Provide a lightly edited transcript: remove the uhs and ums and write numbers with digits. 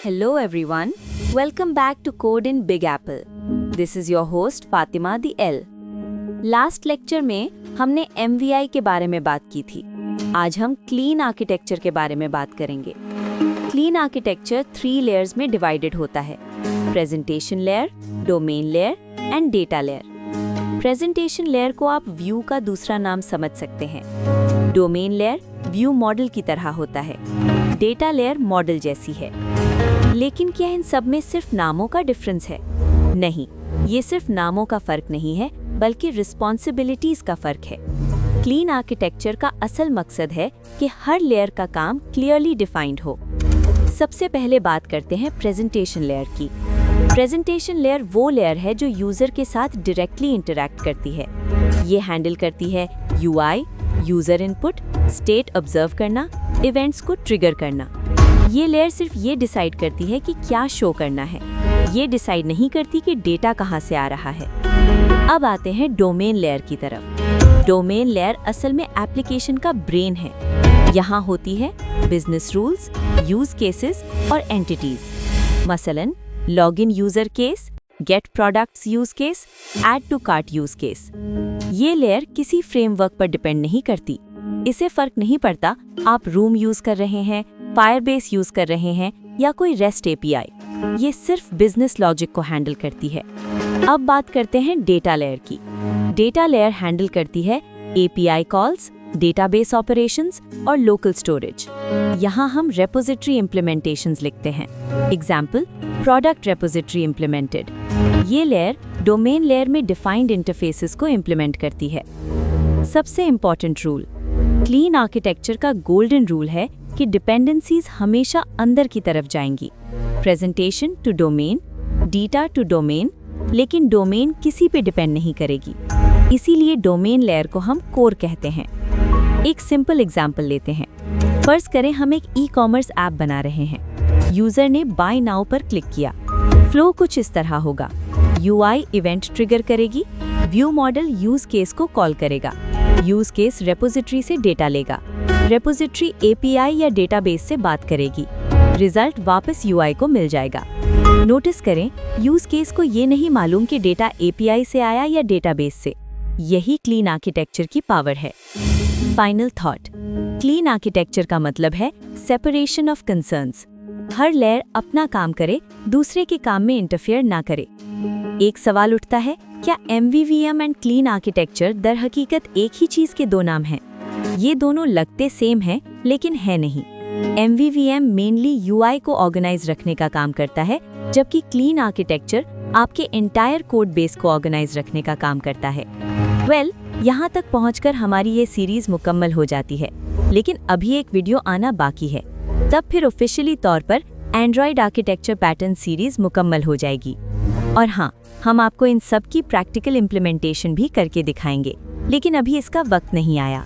Hello everyone, welcome back to Code in Big Apple. This is your host Fatima the L. Last lecture में हमने MVI के बारे में बात की थी. आज हम क्लीन आर्किटेक्चर के बारे में बात करेंगे. क्लीन आर्किटेक्चर 3 लेयर्स में डिवाइडेड होता है: presentation layer, domain layer and data layer. Presentation layer को आप व्यू का दूसरा नाम समझ सकते हैं. डोमेन लेयर व्यू मॉडल की तरह होता है. डेटा लेयर मॉडल जैसी है. लेकिन क्या इन सब में सिर्फ नामों का डिफरेंस है? नहीं, ये सिर्फ नामों का फर्क नहीं है, बल्कि रिस्पॉन्सिबिलिटीज का फर्क है. क्लीन आर्किटेक्चर का असल मकसद है कि हर लेयर का काम क्लियरली डिफाइंड हो. सबसे पहले बात करते हैं प्रेजेंटेशन लेयर की. प्रेजेंटेशन लेयर वो लेयर है जो यूजर के साथ डायरेक्टली इंटरैक्ट करती है. ये हैंडल करती है UI, user input, state observe करना, इवेंट्स को ट्रिगर करना. ये लेयर सिर्फ ये डिसाइड करती है कि क्या शो करना है. ये डिसाइड नहीं करती कि डेटा कहाँ से आ रहा है. अब आते हैं डोमेन लेयर की तरफ. डोमेन लेयर असल में एप्लीकेशन का ब्रेन है. यहाँ होती है बिजनेस रूल्स, यूज केसेस और एंटिटीज. मसलन login user case, get products use case, add to cart use case. ये लेयर किसी फ्रेमवर्क पर डिपेंड नहीं करती. इसे फर्क नहीं पड़ता आप रूम यूज कर रहे हैं, फायरबेस यूज कर रहे हैं या कोई रेस्ट API. ये सिर्फ बिजनेस लॉजिक को हैंडल करती है. अब बात करते हैं डेटा लेयर की. डेटा लेयर हैंडल करती है API कॉल्स, डेटाबेस ऑपरेशंस और लोकल स्टोरेज. यहाँ हम रेपोजिटरी इम्प्लीमेंटेशंस लिखते हैं. Example, product repository implemented. ये लेयर डोमेन लेयर में डिफाइंड इंटरफेसेस को इम्प्लीमेंट करती है. सबसे इम्पोर्टेंट रूल, क्लीन आर्किटेक्चर का गोल्डन रूल है कि डिपेंडेंसीज हमेशा अंदर की तरफ जाएंगी. Presentation to domain, data to domain, लेकिन डोमेन किसी पे डिपेंड नहीं करेगी. इसीलिए डोमेन लेयर को हम कोर कहते हैं. एक सिंपल एग्जांपल लेते हैं. फर्ज करें हम एक ई-कॉमर्स ऐप बना रहे हैं. यूजर ने बाय नाउ पर क्लिक किया. फ्लो कुछ इस तरह होगा. UI इवेंट ट्रिगर करेगी, व्यू मॉडल यूज केस को कॉल करेगा, यूज केस रेपोजिटरी से डेटा लेगा, रेपोजिटरी API या डेटाबेस से बात करेगी, रिजल्ट वापस UI को मिल जाएगा. नोटिस करें, यूज केस को ये नहीं मालूम कि डेटा API से आया या डेटाबेस से. यही क्लीन आर्किटेक्चर की पावर है. फाइनल थॉट, क्लीन आर्किटेक्चर का मतलब है separation of concerns. Her layer अपना काम करे, दूसरे के काम में इंटरफेयर ना करे. एक सवाल उठता है, क्या MVVM एंड क्लीन आर्किटेक्चर दर हकीकत एक ही चीज के दो नाम हैं? ये दोनों लगते सेम हैं, लेकिन है नहीं. MVVM मेनली UI को ऑर्गेनाइज रखने का काम करता है, जबकि क्लीन आर्किटेक्चर आपके एंटायर कोड बेस को ऑर्गेनाइज रखने का काम करता है. यहाँ तक पहुंचकर हमारी ये सीरीज मुकम्मल हो जाती है, लेकिन अभी एक वीडियो आना बाकी है. तब फिर ऑफिशियली तौर पर एंड्रॉयड आर्किटेक्चर पैटर्न सीरीज मुकम्मल हो जाएगी. और हाँ, हम आपको इन सब की प्रैक्टिकल इम्प्लीमेंटेशन भी करके दिखाएंगे, लेकिन अभी इसका वक्त नहीं आया.